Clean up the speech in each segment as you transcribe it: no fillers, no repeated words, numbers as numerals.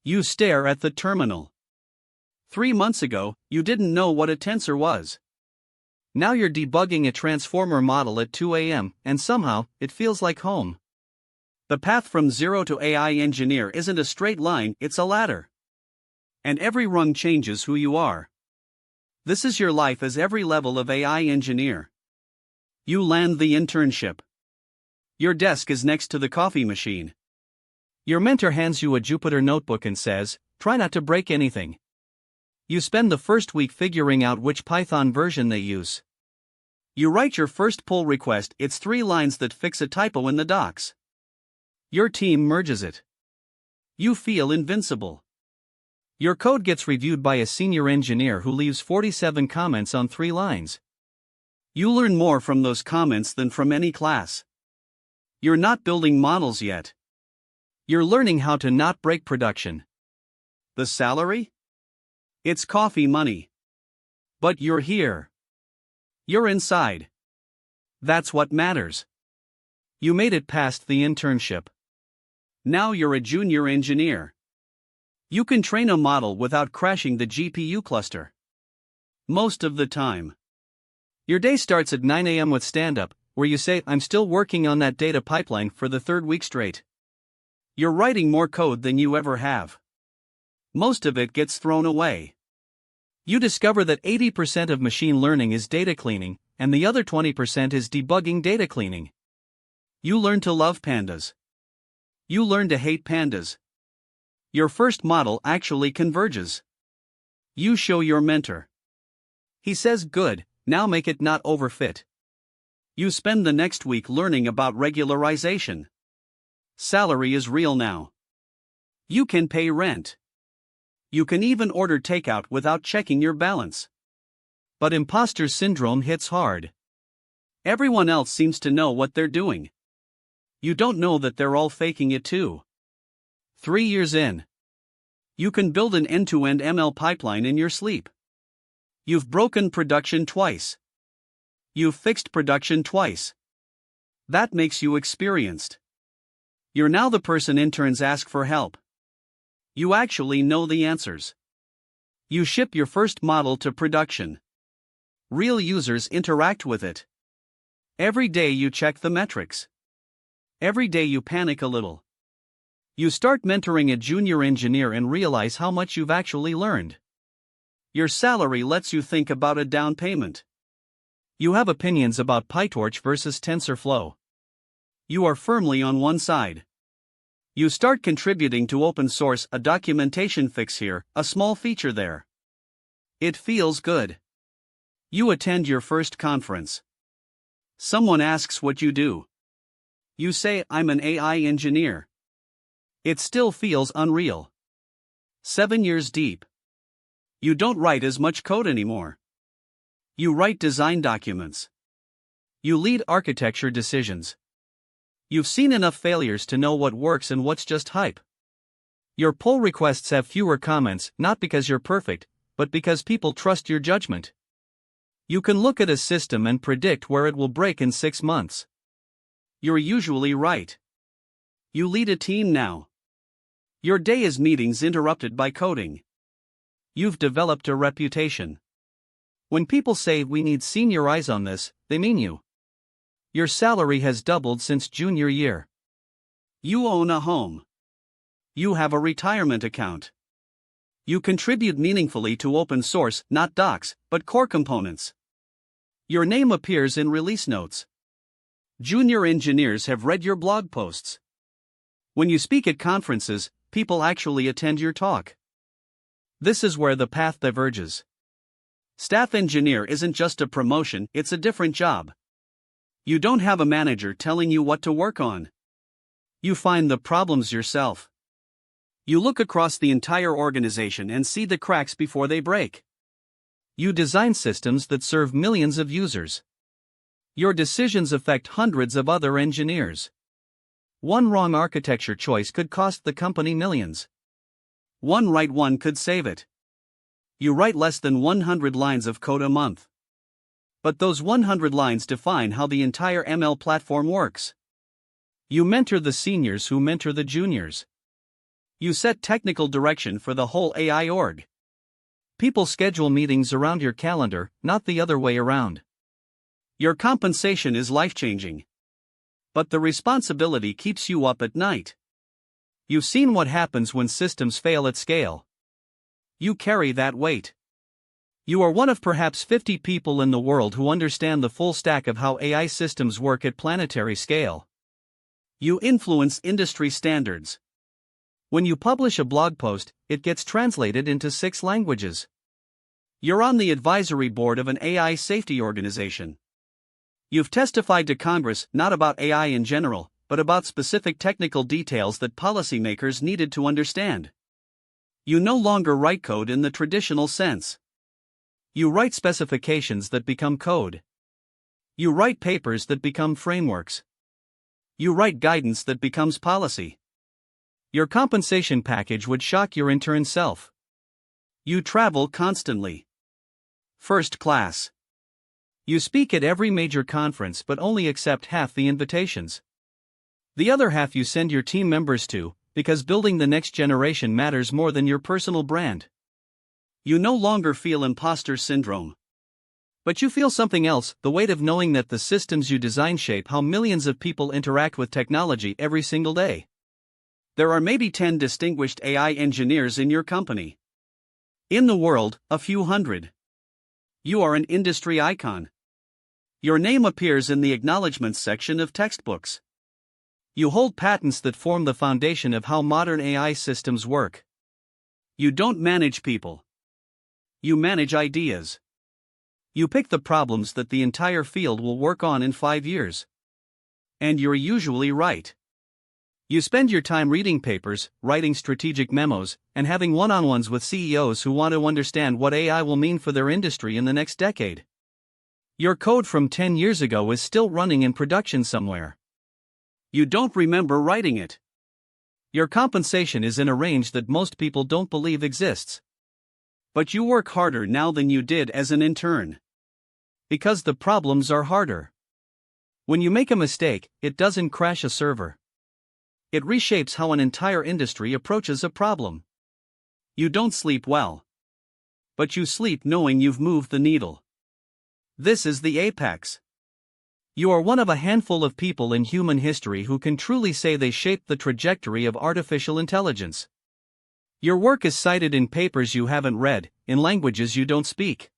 You stare at the terminal. 3 months ago, you didn't know what a tensor was. Now you're debugging a transformer model at 2 a.m., and somehow, it feels like home. The path from zero to AI engineer isn't a straight line, it's a ladder. And every rung changes who you are. This is your life as every level of AI engineer. You land the internship. Your desk is next to the coffee machine. Your mentor hands you a Jupyter notebook and says, "Try not to break anything." You spend the first week figuring out which Python version they use. You write your first pull request, it's 3 lines that fix a typo in the docs. Your team merges it. You feel invincible. Your code gets reviewed by a senior engineer who leaves 47 comments on 3 lines. You learn more from those comments than from any class. You're not building models yet. You're learning how to not break production. The salary? It's coffee money. But you're here. You're inside. That's what matters. You made it past the internship. Now you're a junior engineer. You can train a model without crashing the GPU cluster. Most of the time. Your day starts at 9 a.m. with stand-up, where you say, "I'm still working on that data pipeline for the 3rd week straight." You're writing more code than you ever have. Most of it gets thrown away. You discover that 80% of machine learning is data cleaning, and the other 20% is debugging data cleaning. You learn to love pandas. You learn to hate pandas. Your first model actually converges. You show your mentor. He says, "Good, now make it not overfit." You spend the next week learning about regularization. Salary is real now. You can pay rent. You can even order takeout without checking your balance. But imposter syndrome hits hard. Everyone else seems to know what they're doing. You don't know that they're all faking it too. 3 years in. You can build an end-to-end ML pipeline in your sleep. You've broken production twice. You've fixed production twice. That makes you experienced. You're now the person interns ask for help. You actually know the answers. You ship your first model to production. Real users interact with it. Every day you check the metrics. Every day you panic a little. You start mentoring a junior engineer and realize how much you've actually learned. Your salary lets you think about a down payment. You have opinions about PyTorch versus TensorFlow. You are firmly on one side. You start contributing to open source, a documentation fix here, a small feature there. It feels good. You attend your first conference. Someone asks what you do. You say, "I'm an AI engineer." It still feels unreal. 7 years deep. You don't write as much code anymore. You write design documents. You lead architecture decisions. You've seen enough failures to know what works and what's just hype. Your pull requests have fewer comments, not because you're perfect, but because people trust your judgment. You can look at a system and predict where it will break in 6 months. You're usually right. You lead a team now. Your day is meetings interrupted by coding. You've developed a reputation. When people say, "We need senior eyes on this," they mean you. Your salary has doubled since junior year. You own a home. You have a retirement account. You contribute meaningfully to open source, not docs, but core components. Your name appears in release notes. Junior engineers have read your blog posts. When you speak at conferences, people actually attend your talk. This is where the path diverges. Staff engineer isn't just a promotion, it's a different job. You don't have a manager telling you what to work on. You find the problems yourself. You look across the entire organization and see the cracks before they break. You design systems that serve millions of users. Your decisions affect hundreds of other engineers. One wrong architecture choice could cost the company millions. One right one could save it. You write less than 100 lines of code a month. But those 100 lines define how the entire ML platform works. You mentor the seniors who mentor the juniors. You set technical direction for the whole AI org. People schedule meetings around your calendar, not the other way around. Your compensation is life-changing. But the responsibility keeps you up at night. You've seen what happens when systems fail at scale. You carry that weight. You are one of perhaps 50 people in the world who understand the full stack of how AI systems work at planetary scale. You influence industry standards. When you publish a blog post, it gets translated into 6 languages. You're on the advisory board of an AI safety organization. You've testified to Congress not about AI in general, but about specific technical details that policymakers needed to understand. You no longer write code in the traditional sense. You write specifications that become code. You write papers that become frameworks. You write guidance that becomes policy. Your compensation package would shock your intern self. You travel constantly. First class. You speak at every major conference but only accept half the invitations. The other half you send your team members to, because building the next generation matters more than your personal brand. You no longer feel imposter syndrome. But you feel something else, the weight of knowing that the systems you design shape how millions of people interact with technology every single day. There are maybe 10 distinguished AI engineers in your company. In the world, a few hundred. You are an industry icon. Your name appears in the acknowledgments section of textbooks. You hold patents that form the foundation of how modern AI systems work. You don't manage people. You manage ideas. You pick the problems that the entire field will work on in 5 years. And you're usually right. You spend your time reading papers, writing strategic memos, and having one-on-ones with CEOs who want to understand what AI will mean for their industry in the next decade. Your code from 10 years ago is still running in production somewhere. You don't remember writing it. Your compensation is in a range that most people don't believe exists. But you work harder now than you did as an intern. Because the problems are harder. When you make a mistake, it doesn't crash a server. It reshapes how an entire industry approaches a problem. You don't sleep well. But you sleep knowing you've moved the needle. This is the apex. You are one of a handful of people in human history who can truly say they shaped the trajectory of artificial intelligence. Your work is cited in papers you haven't read, in languages you don't speak.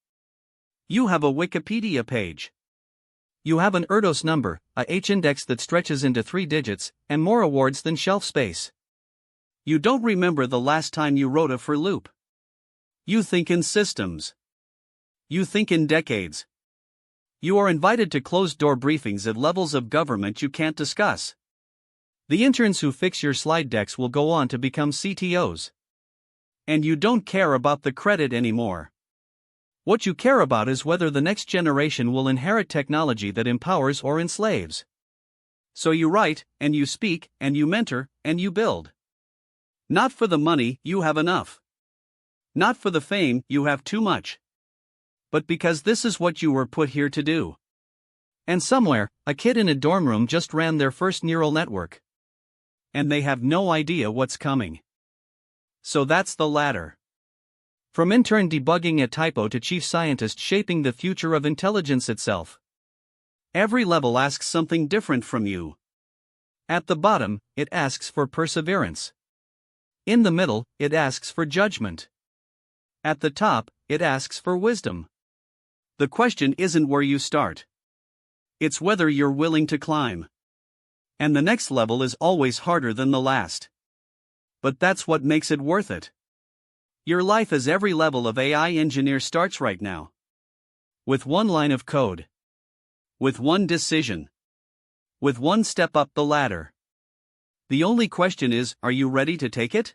You have a Wikipedia page. You have an Erdos number, a H-index that stretches into 3 digits, and more awards than shelf space. You don't remember the last time you wrote a for loop. You think in systems. You think in decades. You are invited to closed-door briefings at levels of government you can't discuss. The interns who fix your slide decks will go on to become CTOs. And you don't care about the credit anymore. What you care about is whether the next generation will inherit technology that empowers or enslaves. So you write, and you speak, and you mentor, and you build. Not for the money, you have enough. Not for the fame, you have too much. But because this is what you were put here to do. And somewhere, a kid in a dorm room just ran their first neural network. And they have no idea what's coming. So that's the ladder. From intern debugging a typo to chief scientist shaping the future of intelligence itself. Every level asks something different from you. At the bottom, it asks for perseverance. In the middle, it asks for judgment. At the top, it asks for wisdom. The question isn't where you start. It's whether you're willing to climb. And the next level is always harder than the last. But that's what makes it worth it. Your life as every level of AI engineer starts right now. With one line of code. With one decision. With one step up the ladder. The only question is, are you ready to take it?